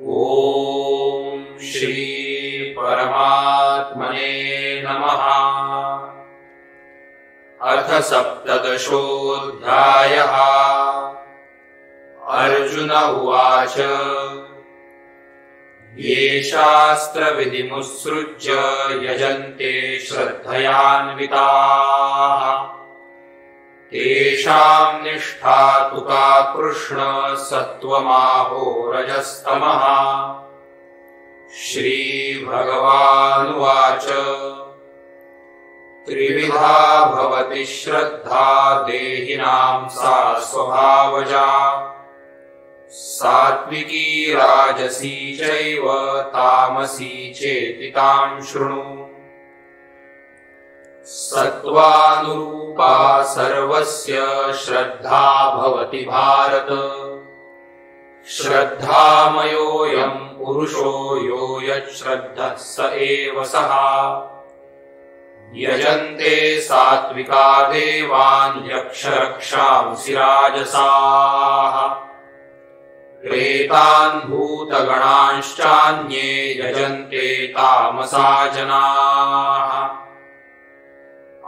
ओम श्री परमात्मने नमः। अथ सप्तदशोऽध्यायः। अर्जुन उवाच ये शास्त्रविधिमुत्सृज्य यजन्ते श्रद्धयान्विताः तेषां निष्ठा तु का कृष्ण सत्त्वमाहो रजस्तमः। श्रीभगवानुवाच त्रिविधा भवति श्रद्धा देहिनां सा स्वभावजा सात्विकी राजसी चैव तामसी चेति तां शृणु। सत्त्वानुरूपा सर्वस्य श्रद्धा भवति भारत। श्रद्धामयोऽयं पुरुषो यो यच्छ्रद्धः स एव सः। यजन्ते सात्विका देवान् यक्षरक्षांसि राजसाः प्रेतान् भूतगणांश्चान्ये यजन्ते तामसा जनाः।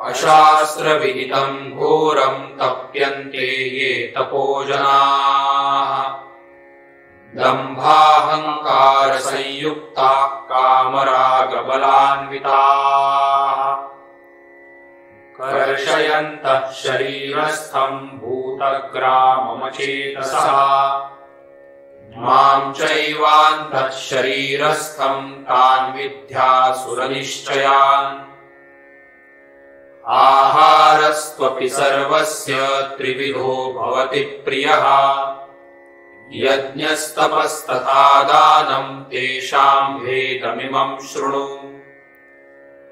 अशास्त्रविहितं घोरं तप्यन्ते ये तपोजनाः दम्भाहंकारसंयुक्ताः कामरागबलान्विताः कर्षयन्तः शरीरस्थं भूतग्राममचेतसः मां चैवान्तः शरीरस्थं तान् विद्यासुरनिश्चयान्। आहारस्त्वपि सर्वस्य त्रिविधो भवति प्रियः यज्ञस्तपस्तथा दानं तेषां भेदमिमं शृणु।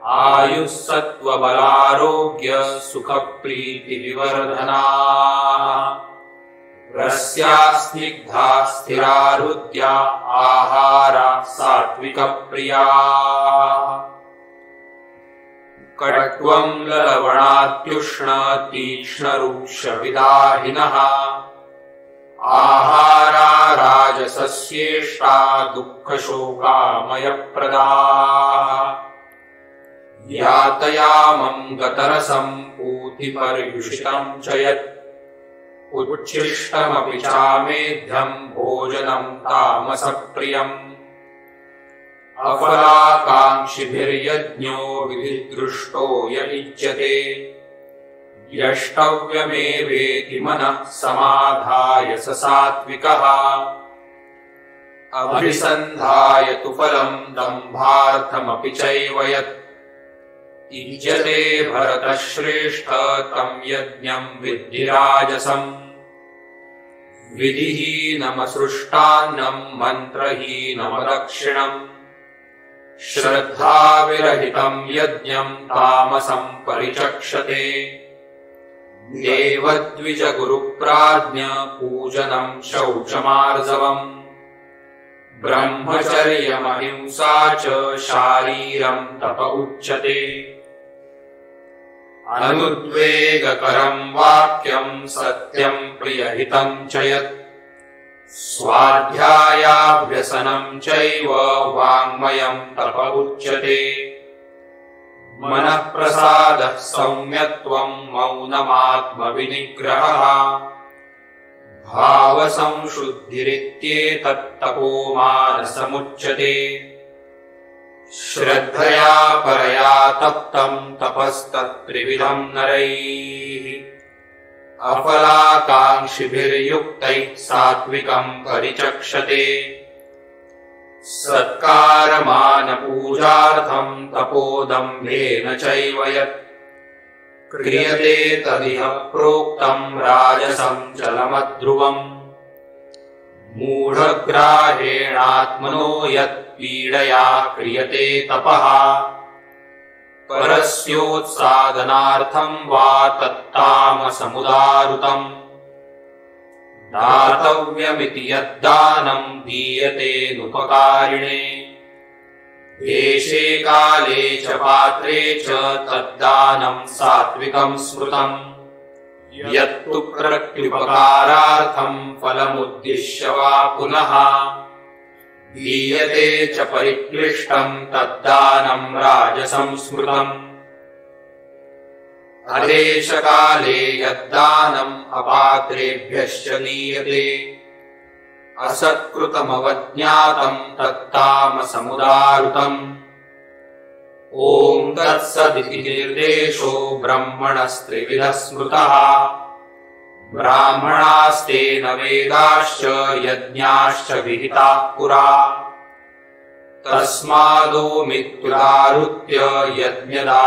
आयुः सत्त्वबलारोग्य सुखप्रीतिविवर्धनाः रस्या स्निग्धा स्थिरा हृद्या आहारा सात्विकप्रियाः। कट्वं ललवणात्युष्ण तीक्ष्णरूक्षविदाहिनः आहारा राजसस्येष्टा दुःखशोकामयप्रदाः। यातयामं गतरसं पूतिपर्युषितं च यत् उच्छिष्टमपि चामेध्यं भोजनं तामसप्रियम्। अफलाकाङ्क्षिभिर्यज्ञो विधिदृष्टो य इज्यते यष्टव्यमेवेति मनः समाधाय स सात्विकः। अभिसन्धाय तु फलं दम्भार्थमपि चैव यत् इज्यते भरतश्रेष्ठ तं यज्ञं विद्धि राजसम्। विधिहीनमसृष्टान्नं मन्त्रहीनमदक्षिणम् श्रद्धाविरहितं यज्ञं तामसं परिचक्षते। देवद्विजगुरुप्राज्ञ पूजनं शौचमार्जवम् ब्रह्मचर्यमहिंसा च शारीरं तप उच्यते। अनुद्वेगकरं वाक्यं सत्यं प्रियहितं च यत् स्वाध्यायाभ्यसनं चैव वाङ्मयं तप उच्यते। मनःप्रसादः सौम्यत्वं मौनमात्मविनिग्रहः भावसंशुद्धिरित्येतत्तपो मानसमुच्यते। श्रद्धया परया तप्तं तपस्तत्त्रिविधं नरैः अफलाकाङ्क्षिभिर्युक्तैः सात्विकं परिचक्षते। सत्कारमानपूजार्थं तपोदम्भेन चैव यत् क्रियते तदिह प्रोक्तं राजसं चलमध्रुवम्। मूढग्राहेणात्मनो यत् पीडया क्रियते तपः परस्योत्सादनार्थं वा तत्तामसमुदारुतम्। दातव्यमिति यद्दानं दीयतेऽनुपकारिणे देशे काले च पात्रे च तद्दानं सात्विकं स्मृतम्। यत्तु प्रत्युपकारार्थं फलमुद्दिश्य वा पुनः दीयते च परिक्लिष्टम् तद्दानम् राजसं स्मृतम् अदेशकाले यद्दानम् अपात्रेभ्यश्च दीयते असत्कृतमवज्ञातम् तत्तामसमुदारुतम् ॐ तत्सदिति निर्देशो ब्रह्मणस्त्रिविधः स्मृतः ब्राह्मणास्तेन वेदाश्च यज्ञाश्च विहिताः पुरा तस्मादोमित्युदाहृत्य यज्ञदानतपक्रियाः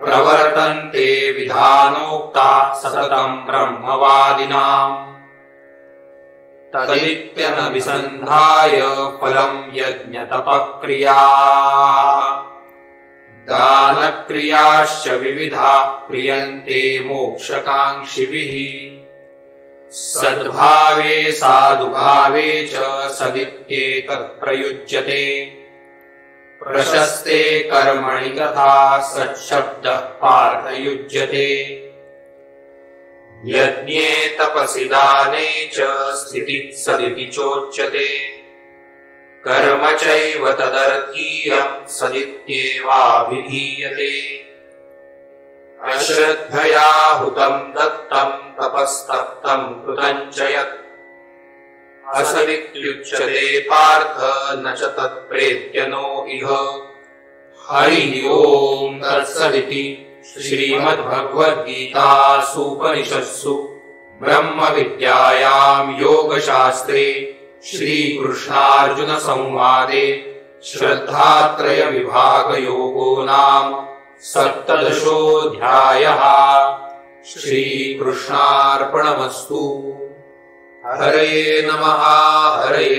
प्रवर्तन्ते विधानोक्ताः सततम् ब्रह्मवादिनाम् तदित्यनभिसन्धाय फलम् यज्ञतपक्रियाः दानक्रियाश्च विविधाः क्रियन्ते मोक्षकाङ्क्षिभिः सद्भावे साधुभावे च सदित्येतत् प्रयुज्यते प्रशस्ते कर्मणि तथा सच्छब्दः पार्थयुज्यते यज्ञे तपसि दाने च स्थितिः सदिति चोच्यते कर्म चैव तदर्थीयम् सदित्येवाभिधीयते अश्रद्धया हुतम् दत्तम् तपस्तप्तम् कृतम् च यत् असदित्युच्यते पार्थ न च तत्प्रेत्य नो इह हरिः ओम् तत्सदिति श्रीमद्भगवद्गीतासूपनिषत्सु ब्रह्मविद्यायाम् योगशास्त्रे श्रीकृष्णार्जुनसंवादे श्रद्धात्रयविभागयोगो नाम सप्तदशोऽध्यायः। श्रीकृष्णार्पणमस्तु। हरये नमः। हरये